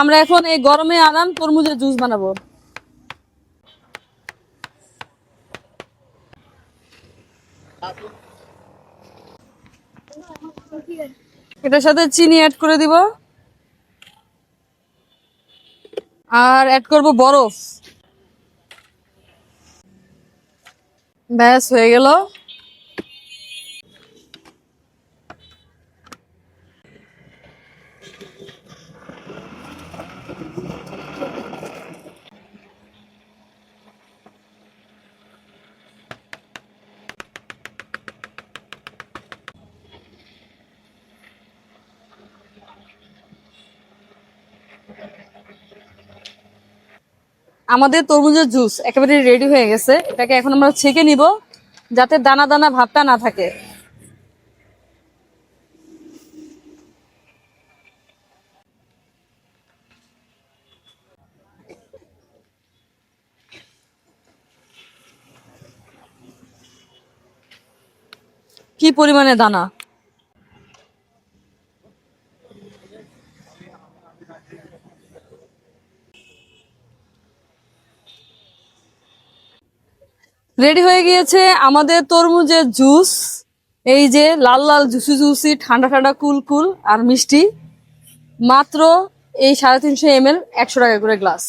আমরা এখন এই গরমে আরাম তরমুজের জুস বানাবো। এটার সাথে চিনি অ্যাড করে দিব, আর অ্যাড করব বরফ। ব্যাস হয়ে গেল। আমাদের তরমুজের জুস একেবারে রেডি হয়ে গেছে। এটাকে এখন আমরা ছেঁকে নিব যাতে দানা দানা ভাবটা না থাকে। কি পরিমাণে দানা! রেডি হয়ে গিয়েছে আমাদের তরমুজের জুস। এই যে লাল লাল জুসি জুসি, ঠান্ডা ঠান্ডা, কুল কুল আর মিষ্টি। মাত্র এই 350 ml 100 টাকা করে গ্লাস।